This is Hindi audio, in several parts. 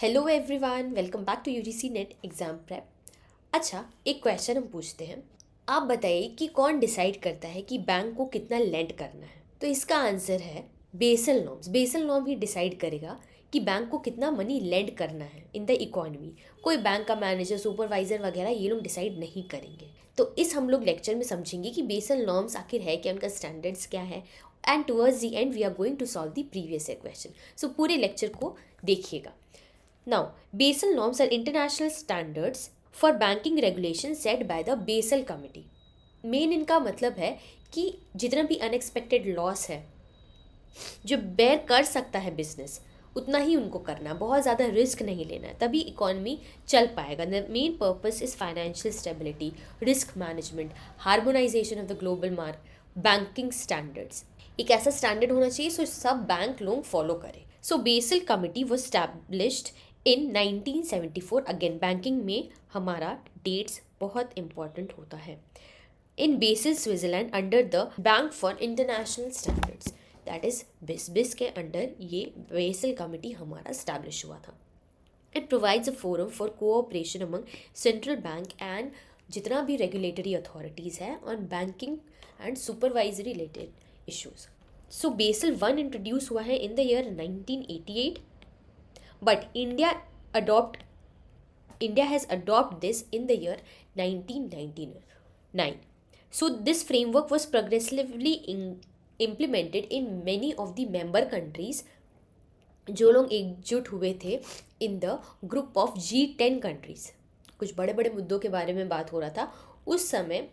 Hello everyone, welcome back to UGC NET exam prep. अच्छा, एक क्वेश्चन हम पूछते हैं। आप बताइए कि कौन डिसाइड करता है कि बैंक को कितना लेंड करना है। तो इसका आंसर है बेसल नॉर्म्स। बेसल नॉर्म ही डिसाइड करेगा कि बैंक को कितना मनी लेंड करना है इन द इकोनॉमी। कोई बैंक का मैनेजर, सुपरवाइजर वगैरह ये लोग डिसाइड नहीं करेंगे। तो इस हम लोग लेक्चर में समझेंगे कि बेसल नॉर्म्स आखिर है क्या, उनका स्टैंडर्ड्स क्या है, and towards the end we are going to solve the previous question. So पूरे लेक्चर को देखिएगा। Now, Basel norms are international standards for banking regulation set by the Basel Committee. Main इनका मतलब है कि जितना भी अनएक्सपेक्टेड लॉस है जो बेयर कर सकता है बिजनेस, उतना ही उनको करना, बहुत ज़्यादा रिस्क नहीं लेना है, तभी इकोनॉमी चल पाएगा। The main purpose is financial stability, risk management, harmonisation of the global banking standards. एक ऐसा स्टैंडर्ड होना चाहिए सो सब बैंक लोग फॉलो करें। So Basel committee was established in 1974। Again banking में हमारा डेट्स बहुत इंपॉर्टेंट होता है। In Basel Switzerland under the bank for international standards, that is BIS के अंडर ये बेसल कमिटी हमारा स्टैब्लिश हुआ था। It provides a forum for cooperation among central bank and जितना भी रेगुलेटरी अथॉरिटीज़ है on banking and supervisory related issues. So Basel one introduce हुआ है in the year 1988, but India has adopted this in the year 1999. So this framework was progressively implemented in many of the member countries जो लोग एकजुट हुए थे in the group of G10 countries. कुछ बड़े बड़े मुद्दों के बारे में बात हो रहा था उस समय।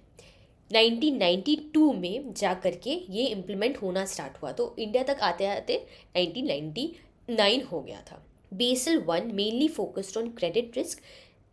1992 में जा करके ये इम्प्लीमेंट होना स्टार्ट हुआ, तो इंडिया तक आते आते 1999 हो गया था। Basel one mainly focused on credit risk,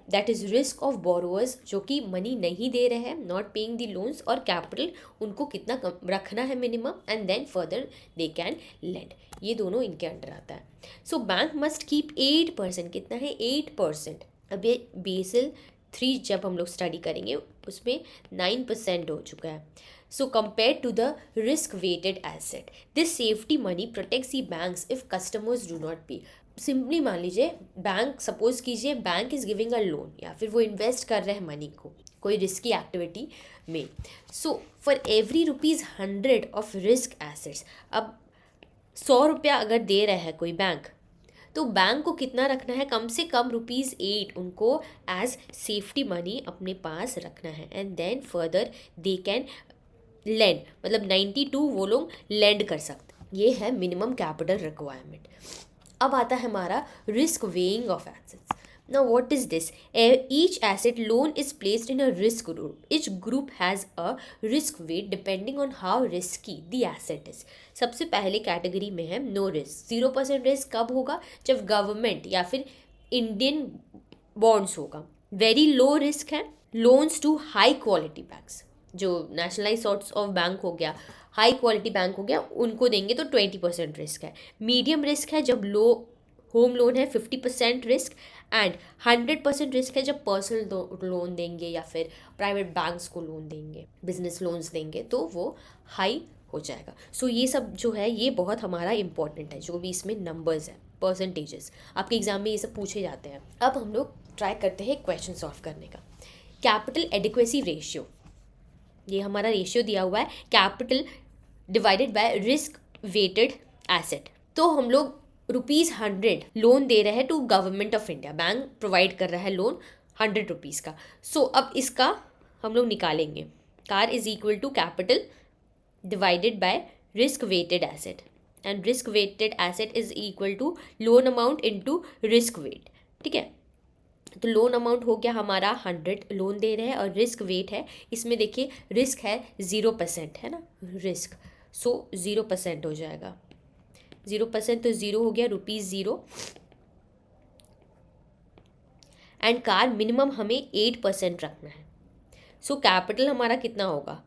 that is risk of borrowers जो कि मनी नहीं दे रहे हैं, नॉट पेइंग द लोन्स, और कैपिटल उनको कितना कम रखना है minimum, and then further they can lend. ये दोनों इनके अंडर आता है। सो बैंक मस्ट कीप 8%, कितना है 8%। अब ये बेसल 3 जब हम लोग स्टडी करेंगे उसमें 9% हो चुका है। So compare to the risk weighted asset, this safety money protects the banks if customers do not pay. Simply मान लीजिए बैंक, सपोज कीजिए bank is giving a loan, या फिर वो इन्वेस्ट कर रहे हैं मनी को कोई रिस्की एक्टिविटी में। So for every ₹100 of risk assets, अब 100 रुपया अगर दे रहा है कोई बैंक, तो बैंक को कितना रखना है, कम से कम ₹8 उनको एज सेफ्टी मनी अपने पास रखना है, and then further they can lend, मतलब 92 वो लोग लेंड कर सकते हैं। ये है मिनिमम कैपिटल रिक्वायरमेंट। अब आता है हमारा risk weighing of assets. Now what is this? Each asset loan is placed in a risk group. Each group has a risk wait depending on how risky the asset is. सबसे पहले कैटेगरी में है नो रिस्क। 0% रिस्क कब होगा? जब गवर्नमेंट या फिर इंडियन बॉन्ड्स होगा। वेरी लो रिस्क है loans to high quality banks, जो नेशनलाइज सॉर्ट्स ऑफ बैंक हो गया, हाई क्वालिटी बैंक हो गया, उनको देंगे तो 20% रिस्क है। मीडियम रिस्क है जब लो होम लोन है 50% रिस्क, एंड 100% रिस्क है जब पर्सनल लोन देंगे या फिर प्राइवेट बैंक्स को लोन देंगे, बिजनेस लोन्स देंगे, तो वो हाई हो जाएगा। सो ये सब जो है ये बहुत हमारा इंपॉर्टेंट है, जो भी इसमें नंबर्स हैं, परसेंटेजेस, आपके एग्जाम में ये सब पूछे जाते हैं। अब हम लोग ट्राई करते हैं क्वेश्चन सॉल्व करने का। कैपिटल एडिक्वेसी रेशियो, ये हमारा रेशियो दिया हुआ है, capital divided by risk weighted asset. तो हम लोग ₹100 लोन दे रहे हैं to government of India, bank provide कर रहा है लोन ₹100 का। सो अब इसका हम लोग निकालेंगे, CAR is equal to capital divided by risk weighted asset, and risk weighted asset is equal to loan amount into risk weight. ठीक है, तो लोन अमाउंट हो गया हमारा 100 लोन दे रहे हैं, और रिस्क वेट है, इसमें देखिए रिस्क है 0% है ना रिस्क, सो 0% हो जाएगा। 0% तो 0 हो गया, ₹0, एंड कार मिनिमम हमें 8% रखना है। सो कैपिटल हमारा कितना होगा,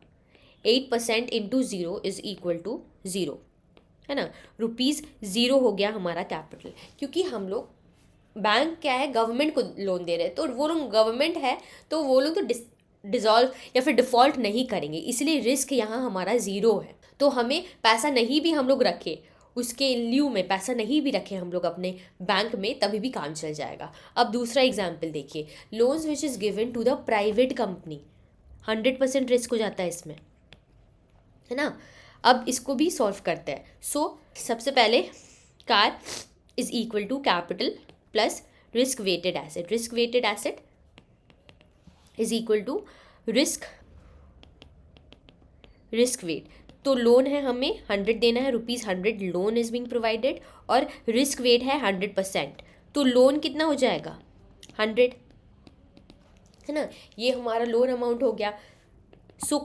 8% इंटू 0 इज इक्वल टू 0, है ना। ₹0 हो गया हमारा कैपिटल, क्योंकि हम लोग बैंक क्या है, गवर्नमेंट को लोन दे रहे हैं, तो वो लोग गवर्नमेंट है तो वो लोग तो डिसॉल्व या फिर डिफ़ॉल्ट नहीं करेंगे, इसलिए रिस्क यहाँ हमारा 0 है। तो हमें पैसा नहीं भी हम लोग रखें, उसके ल्यू में पैसा नहीं भी रखें हम लोग अपने बैंक में तभी भी काम चल जाएगा। अब दूसरा एग्जाम्पल देखिए, loans which is given to the private company, 100% risk हो जाता है इसमें, है ना। अब इसको भी सॉल्व करते हैं। सबसे पहले CAR is equal to capital plus risk weighted asset, risk weighted asset is equal to risk weight. तो लोन है, हमें 100 देना है, ₹100 लोन इज बीइंग प्रोवाइडेड, और रिस्क वेट है 100%, तो लोन कितना हो जाएगा 100, है ना। ये हमारा लोन अमाउंट हो गया।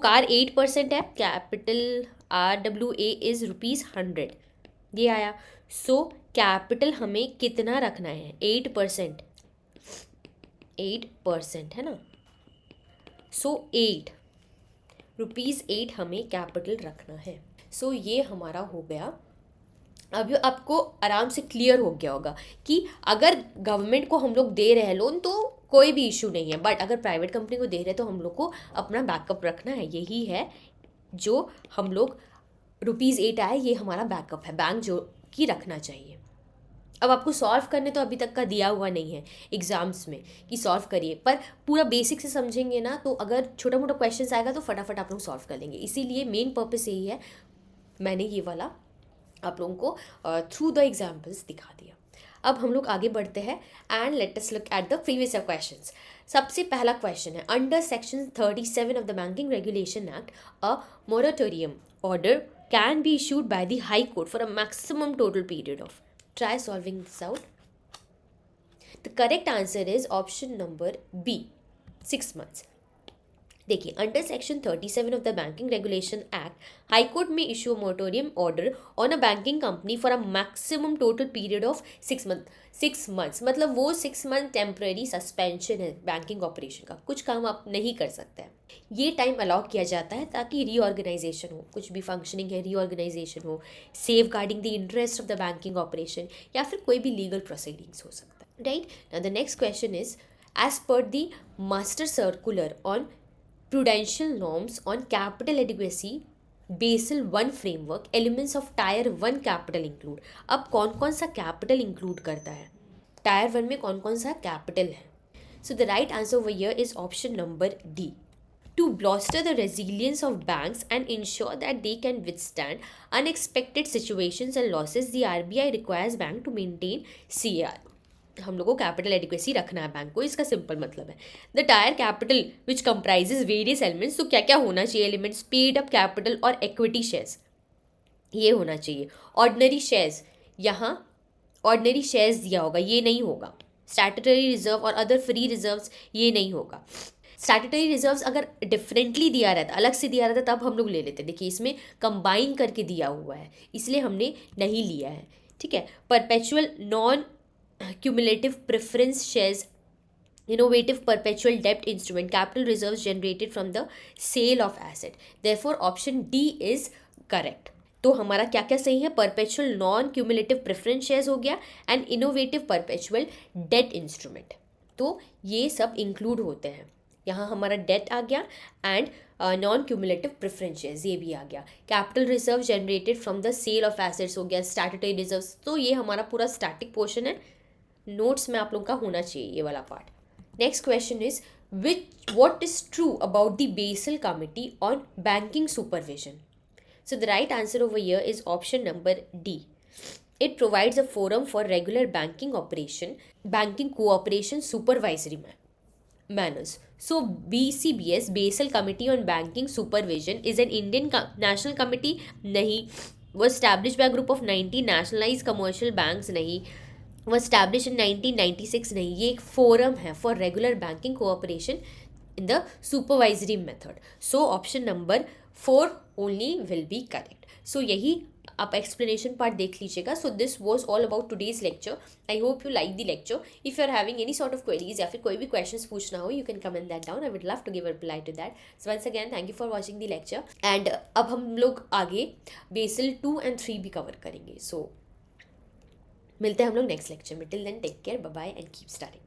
कार 8% है, कैपिटल RWA इज ₹100, ये आया। कैपिटल हमें कितना रखना है 8%, 8% है ना। 8 ₹8 हमें कैपिटल रखना है। ये हमारा हो गया। अब आपको आराम से क्लियर हो गया होगा कि अगर गवर्नमेंट को हम लोग दे रहे हैं लोन तो कोई भी इशू नहीं है, बट अगर प्राइवेट कंपनी को दे रहे हैं तो हम लोग को अपना बैकअप रखना है। यही है जो हम लोग ₹8 आए, ये हमारा बैकअप है, बैंक जो कि रखना चाहिए। अब आपको सॉल्व करने तो अभी तक का दिया हुआ नहीं है एग्जाम्स में कि सॉल्व करिए, पर पूरा बेसिक से समझेंगे ना तो अगर छोटा मोटा क्वेश्चन आएगा तो फटाफट आप लोग सॉल्व कर लेंगे। इसीलिए मेन पर्पस यही है, मैंने ये वाला आप लोगों को थ्रू द एग्जाम्पल्स दिखा दिया। अब हम लोग आगे बढ़ते हैं and let us look at the previous questions. सबसे पहला क्वेश्चन है, under section 37 of the banking regulation act a moratorium order can be issued by the high court for a maximum total period of. Try solving this out. The correct answer is option number B, 6 months. देखिए, under section 37 of the banking regulation act, high court में issue moratorium order on a banking company for a maximum total period of 6 month. 6 months मतलब वो 6 मंथ टेम्पररी सस्पेंशन है बैंकिंग ऑपरेशन का, कुछ काम आप नहीं कर सकते हैं। ये टाइम अलाउ किया जाता है ताकि रीऑर्गेनाइजेशन हो, कुछ भी फंक्शनिंग है रीऑर्गेनाइजेशन हो, safeguarding the interest of the banking operation, या फिर कोई भी लीगल प्रोसीडिंग्स हो सकता है, right. Now the next question is, as per the master circular on prudential norms on capital adequacy Basel I framework, elements of Tier 1 capital include। अब कौन कौन सा कैपिटल इंक्लूड करता है, टायर 1 में कौन कौन सा कैपिटल है। The right answer over here is option number D. To bolster the resilience of banks and ensure that they can withstand unexpected situations and losses, the RBI requires bank to maintain CAR। हम लोग को कैपिटल एडिक्वेसी रखना है बैंक को, इसका सिंपल मतलब है। The tyre capital which comprises various elements, तो क्या क्या होना चाहिए एलिमेंट्स, पेड अप कैपिटल और इक्विटी शेयर्स, ये होना चाहिए। ऑर्डिनरी शेयर्स, यहाँ ऑर्डिनरी शेयर्स दिया होगा, ये नहीं होगा। स्टैट्यूटरी रिजर्व और अदर फ्री रिजर्व्स, ये नहीं होगा। स्टैट्यूटरी रिजर्व्स अगर डिफरेंटली दिया रहता, अलग से दिया रहता, तब हम लोग ले लेते। देखिए इसमें कंबाइन करके दिया हुआ है, इसलिए हमने नहीं लिया है, ठीक है। Perpetual non cumulative preference shares, innovative perpetual debt instrument, capital reserves generated from the sale of asset, therefore option D is correct। तो हमारा क्या क्या सही है, perpetual non cumulative preference shares हो गया and innovative perpetual debt instrument, तो ये सब इंक्लूड होते हैं। यहाँ हमारा डेट आ गया and non cumulative preference shares ये भी आ गया। Capital reserve generated from the sale of assets हो गया, स्टैट्यूटरी रिजर्व्स, तो ये हमारा पूरा स्टैटिक पोर्शन है, नोट्स में आप लोग का होना चाहिए ये वाला part. Next question is, what is true about the Basel Committee on Banking Supervision? So the right answer over here is option number D. It provides a forum for regular banking cooperation supervisory manners. So BCBS, Basel Committee on Banking Supervision, is an Indian national committee? नहीं। was established by a group of 90 nationalized commercial banks? नहीं। was established in 1996? नहीं। ये एक फोरम है for regular banking cooperation in the supervisory method. So option number 4 only will be correct. So यही आप एक्सप्लेनेशन पार्ट देख लीजिएगा। So this was all about today's lecture. I hope you like the lecture. If you are having any sort of queries या फिर कोई भी क्वेश्चंस पूछना हो, you can comment that down, I would love to give a reply to that. So once again thank you for watching the lecture and अब हम लोग आगे बेसल 2 and 3 भी कवर करेंगे। सो मिलते हैं हम लोग नेक्स्ट लेक्चर में। Till then take care, bye bye and keep studying.